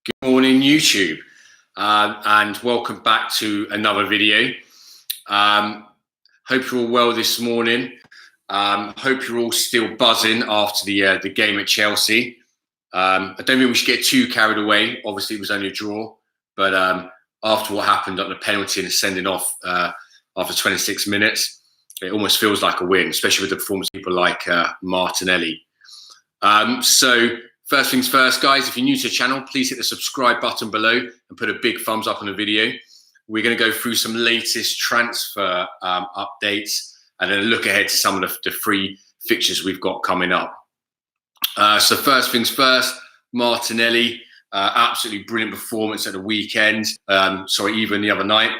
Good morning, YouTube, and welcome back to another video. Hope you're all well this morning. Hope you're all still buzzing after the game at Chelsea. I don't think we should get too carried away. Obviously, it was only a draw, but after what happened on the penalty and sending off after 26 minutes, it almost feels like a win, especially with the performance of people like Martinelli. So first things first, guys, if you're new to the channel, please hit the subscribe button below and put a big thumbs up on the video. We're going to go through some latest transfer updates and then look ahead to some of the free fixtures we've got coming up. So first things first, Martinelli, absolutely brilliant performance at the weekend. Even the other night.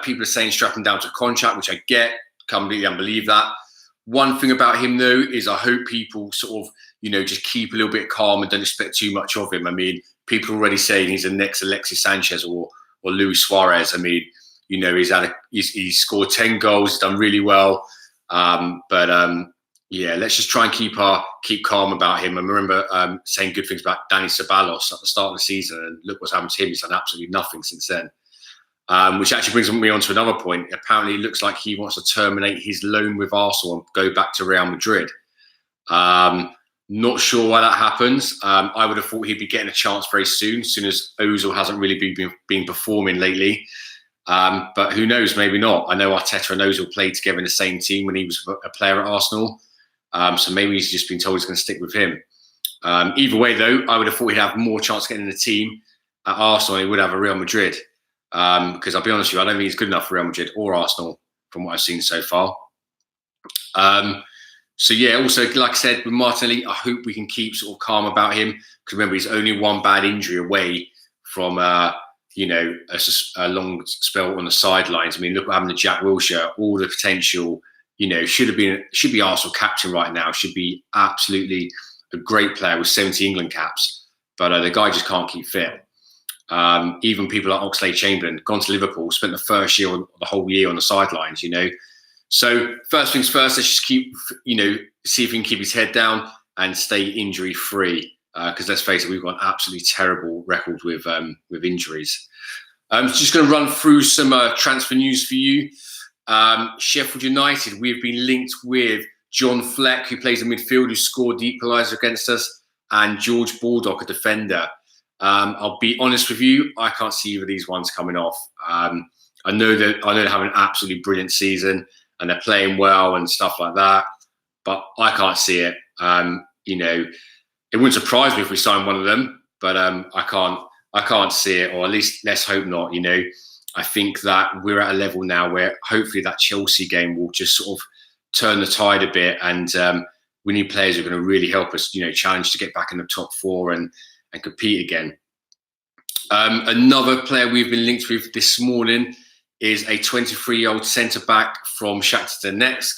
People are saying strapping down to contract, which I get, completely unbelieve that. One thing about him, though, is I hope people sort of, just keep a little bit calm and don't expect too much of him. I mean, people are already saying he's the next Alexis Sanchez or Luis Suarez. I mean, he's scored 10 goals, he's done really well. Yeah, let's just try and keep calm about him. I remember saying good things about Dani Ceballos at the start of the season, and look what's happened to him. He's done absolutely nothing since then. Which actually brings me on to another point. Apparently, it looks like he wants to terminate his loan with Arsenal and go back to Real Madrid. Not sure why that happens. I would have thought he'd be getting a chance very soon as Ozil hasn't really been performing lately. But who knows, maybe not. I know Arteta and Ozil played together in the same team when he was a player at Arsenal. So maybe he's just been told he's going to stick with him. Either way, though, I would have thought he'd have more chance of getting in the team at Arsenal than he would have at Real Madrid. Because I'll be honest with you, I don't think he's good enough for Real Madrid or Arsenal from what I've seen so far. So yeah, also, like I said, with Martinelli, I hope we can keep sort of calm about him. Because remember, he's only one bad injury away from, a long spell on the sidelines. I mean, look what happened to Jack Wilshere. All the potential, should be Arsenal captain right now. Should be absolutely a great player with 70 England caps. But the guy just can't keep fit. Even people like Oxlade-Chamberlain, gone to Liverpool, spent the first year, the whole year on the sidelines, So first things first, let's just keep, see if we can keep his head down and stay injury free. Because let's face it, we've got an absolutely terrible record with injuries. Just going to run through some transfer news for you. Sheffield United, we've been linked with John Fleck, who plays in midfield, who scored the equaliser against us, and George Baldock, a defender. I'll be honest with you, I can't see either of these ones coming off. I know they're having an absolutely brilliant season and they're playing well and stuff like that, but I can't see it. It wouldn't surprise me if we signed one of them, but I can't see it, or at least let's hope not. I think that we're at a level now where hopefully that Chelsea game will just sort of turn the tide a bit, and we need players who are going to really help us, challenge to get back in the top four and compete again. Another player we've been linked with this morning is a 23-year-old centre-back from Shakhtar Donetsk.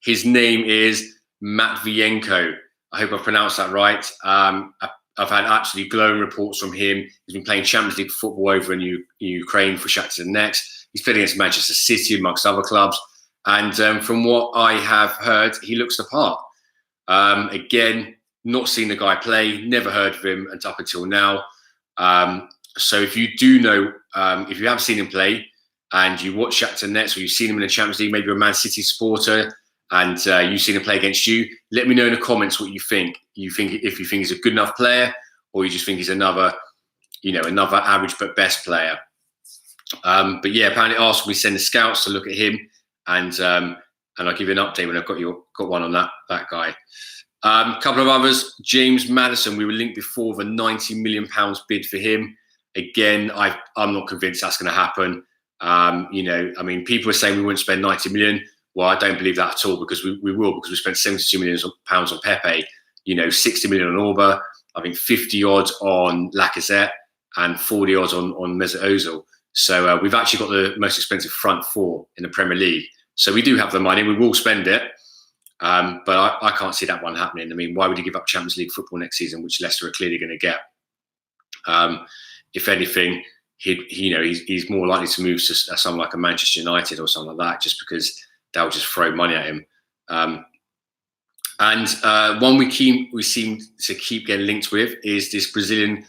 His name is Matvienko. I hope I pronounced that right. I've had absolutely glowing reports from him. He's been playing Champions League football over in Ukraine for Shakhtar Donetsk. He's played against Manchester City, amongst other clubs. And from what I have heard, he looks the part. Again, not seen the guy play, never heard of him up until now. So if you do know, if you have seen him play and you watch Shakhtar Donetsk, or you've seen him in the Champions League, maybe you're a Man City supporter and you've seen him play against you, let me know in the comments what you think. If you think he's a good enough player, or you just think he's another average but best player. But yeah, apparently Arsenal will be sending scouts to look at him, and I'll give you an update when I've got one on that guy. A couple of others. James Maddison, we were linked before with a £90 million bid for him. Again, I'm not convinced that's going to happen. People are saying we wouldn't spend 90 million. Well, I don't believe that at all, because we will, because we spent 72 million pounds on Pepe, 60 million on Orba, I think 50 odd on Lacazette, and 40 odd on Mesut Ozil. So we've actually got the most expensive front four in the Premier League. So we do have the money. We will spend it. But I can't see that one happening. I mean, why would he give up Champions League football next season, which Leicester are clearly going to get? If anything, he's more likely to move to something like a Manchester United or something like that, just because they'll just throw money at him. And one we seem to keep getting linked with is this Brazilian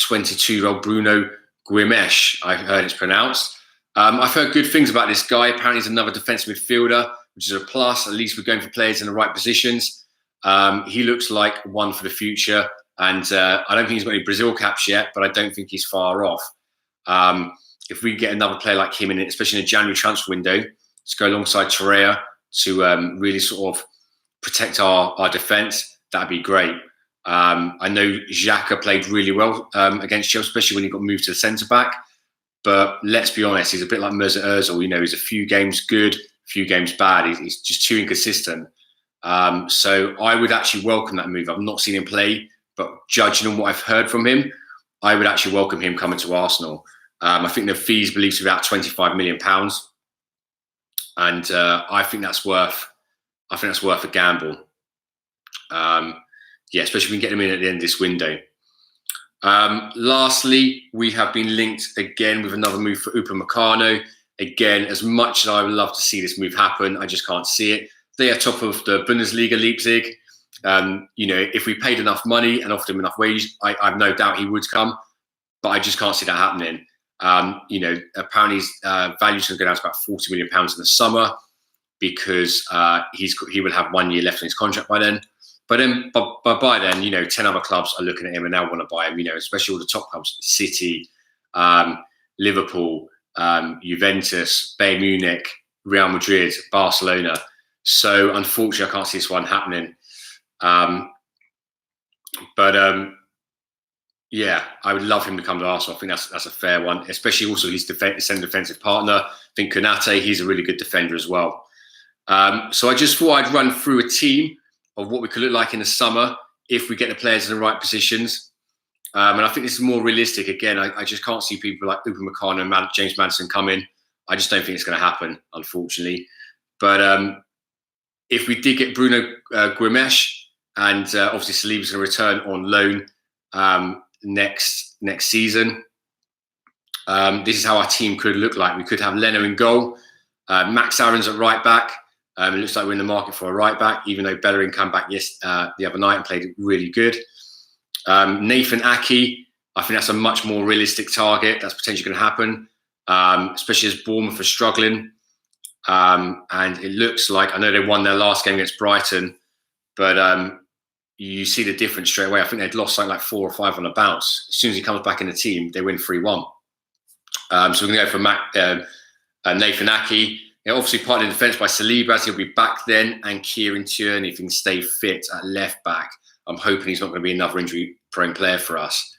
22-year-old Bruno Guimaraes, I heard it's pronounced. I've heard good things about this guy. Apparently he's another defensive midfielder, which is a plus. At least we're going for players in the right positions. He looks like one for the future. And I don't think he's got any Brazil caps yet, but I don't think he's far off. If we get another player like him, especially in the January transfer window, to go alongside Torreira to really sort of protect our defence, that'd be great. I know Xhaka played really well against Chelsea, especially when he got moved to the centre-back. But let's be honest, he's a bit like Mesut Ozil. He's a few games good, a few games bad. He's just too inconsistent. So I would actually welcome that move. I've not seen him play, but judging on what I've heard from him, I would actually welcome him coming to Arsenal. I think the fees believed to be about £25 million, and I think that's worth a gamble. Especially if we can get him in at the end of this window. Lastly, we have been linked again with another move for Upamacano. Again, as much as I would love to see this move happen, I just can't see it. They are top of the Bundesliga Leipzig. If we paid enough money and offered him enough wages, I have no doubt he would come. But I just can't see that happening. Apparently his value is going to go down to about £40 million in the summer because he will have 1 year left on his contract by then. But by then, 10 other clubs are looking at him and now want to buy him, especially all the top clubs, City, Liverpool, Juventus, Bayern Munich, Real Madrid, Barcelona. So unfortunately, I can't see this one happening. I would love him to come to Arsenal. I think that's a fair one, especially also his centre defensive partner. I think Konate, he's a really good defender as well. So I just thought I'd run through a team of what we could look like in the summer if we get the players in the right positions. And I think this is more realistic. Again, I just can't see people like Upamacano and James Maddison come in. I just don't think it's going to happen, unfortunately. But if we did get Bruno Guimaraes, and obviously Saliba's going to return on loan next season, this is how our team could look like. We could have Leno in goal, Max Aaron's at right back. It looks like we're in the market for a right back, even though Bellerin came back the other night and played really good. Nathan Ake, I think that's a much more realistic target. That's potentially going to happen, especially as Bournemouth are struggling. And it looks like, I know they won their last game against Brighton, but you see the difference straight away. I think they'd lost something like 4 or 5 on a bounce. As soon as he comes back in the team, they win 3-1. So we're going to go for Nathan Ake. Obviously part of the defence by Saliba, as he'll be back then, and Kieran Tierney, if he can stay fit at left back. I'm hoping he's not going to be another injury-prone player for us.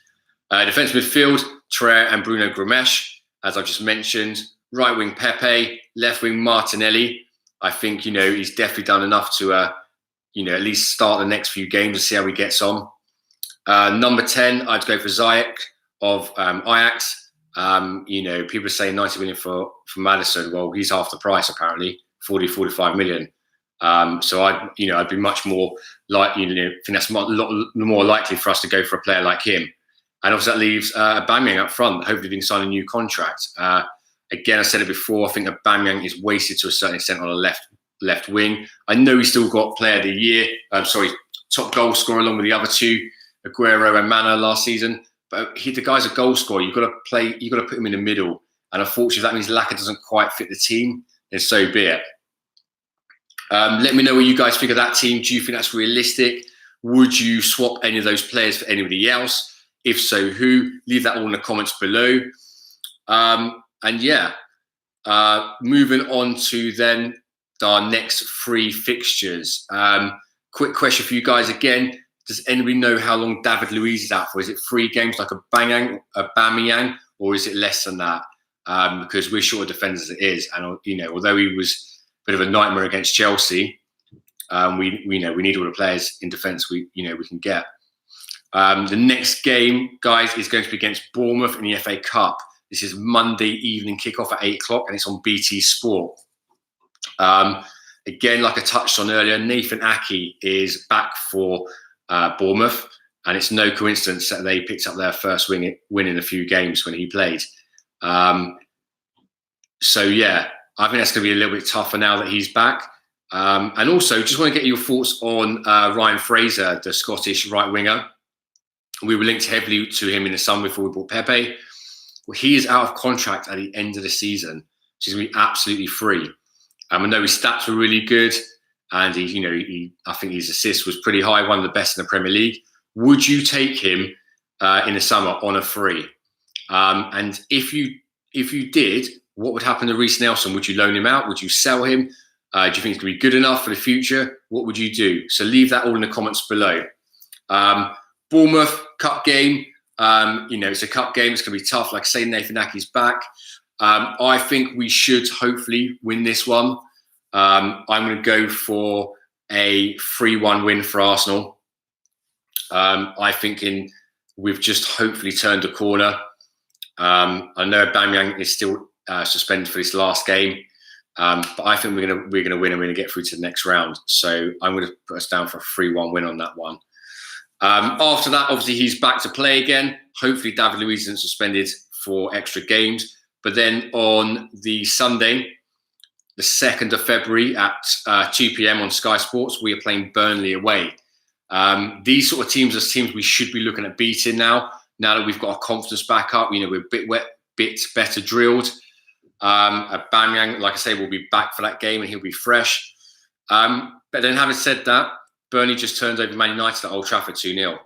Defence midfield, Torreira and Bruno Guimaraes, as I've just mentioned. Right wing Pepe, left wing Martinelli. I think, he's definitely done enough to, at least start the next few games and see how he gets on. Number 10, I'd go for Ziyech of Ajax. People are saying 90 million for Maddison. Well, he's half the price apparently, 45 million. So I'd be much more like, I think that's a lot more likely for us to go for a player like him. And obviously that leaves Aubameyang up front. Hopefully we can sign a new contract. Again, I said it before, I think Aubameyang is wasted to a certain extent on the left wing. I know he's still got player of the year. Top goal scorer along with the other two, Aguero and Mana last season. But the guy's a goal scorer. You've got to put him in the middle. And unfortunately, that means Laka doesn't quite fit the team. And so be it. Let me know what you guys think of that team. Do you think that's realistic? Would you swap any of those players for anybody else? If so, who? Leave that all in the comments below. Moving on to then our next 3 fixtures. Quick question for you guys again. Does anybody know how long David Luiz is out for? Is it 3 games like a Aubameyang, or is it less than that? Because we're short of defenders as it is. And, although he was a bit of a nightmare against Chelsea, we need all the players in defence we can get. The next game, guys, is going to be against Bournemouth in the FA Cup. This is Monday evening kickoff at 8 o'clock, and it's on BT Sport. Again, like I touched on earlier, Nathan Ake is back for Bournemouth, and it's no coincidence that they picked up their first win in a few games when he played. I think that's going to be a little bit tougher now that he's back. And also, just want to get your thoughts on Ryan Fraser, the Scottish right winger. We were linked heavily to him in the summer before we bought Pepe. Well, he is out of contract at the end of the season, so he's going to be absolutely free. I know his stats were really good, and I think his assist was pretty high, one of the best in the Premier League. Would you take him in the summer on a free? And if you did, what would happen to Reece Nelson? Would you loan him out? Would you sell him? Do you think he's going to be good enough for the future? What would you do? So leave that all in the comments below. Bournemouth cup game. It's a cup game. It's going to be tough. Like I say, Nathan Aké's back. I think we should hopefully win this one. I'm going to go for a 3-1 win for Arsenal. I think we've just hopefully turned a corner. I know Aubameyang is still suspended for this last game, but I think we're going to win and we're going to get through to the next round. So I'm going to put us down for a 3-1 win on that one. After that, obviously he's back to play again. Hopefully David Luiz isn't suspended for extra games. But then on the Sunday, the 2nd of February at 2 p.m. on Sky Sports, we are playing Burnley away. These sort of teams are teams we should be looking at beating now that we've got our confidence back up. We're a bit better drilled. Aubameyang, like I say, will be back for that game and he'll be fresh. But then having said that, Burnley just turned over Man United at Old Trafford 2-0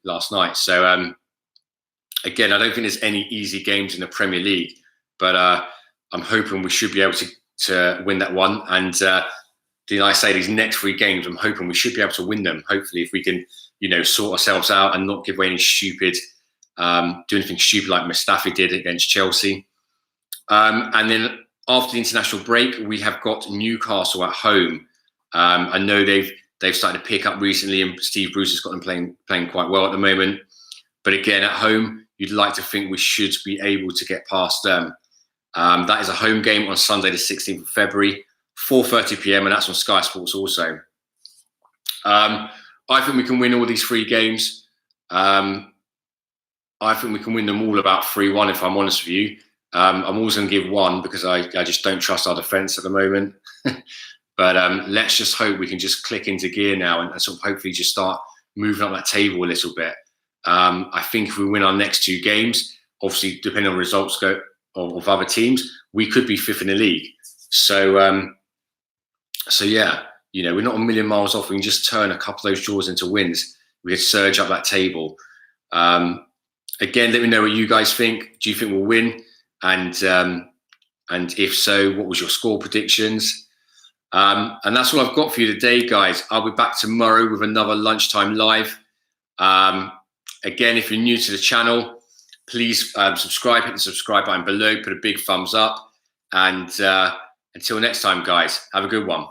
last night. So again, I don't think there's any easy games in the Premier League, but I'm hoping we should be able to win that one. And I say these next 3 games, I'm hoping we should be able to win them. Hopefully, if we can, sort ourselves out and not give away any do anything stupid like Mustafi did against Chelsea. And then after the international break, we have got Newcastle at home. I know they've started to pick up recently, and Steve Bruce has got them playing quite well at the moment. But again, at home, you'd like to think we should be able to get past them. That is a home game on Sunday, the 16th of February, 4:30 p.m, and that's on Sky Sports also. I think we can win all these 3 games. I think we can win them all about 3-1, if I'm honest with you. I'm always going to give 1 because I just don't trust our defence at the moment. But let's just hope we can just click into gear now and sort of hopefully just start moving up that table a little bit. I think if we win our next 2 games, obviously depending on results of other teams, we could be 5th in the league. So yeah, we're not a million miles off. We can just turn a couple of those draws into wins. We could surge up that table. Again, let me know what you guys think. Do you think we'll win? And if so, what was your score predictions? And that's all I've got for you today, guys. I'll be back tomorrow with another lunchtime live. Again, if you're new to the channel, please subscribe, hit the subscribe button below, put a big thumbs up. And until next time, guys, have a good one.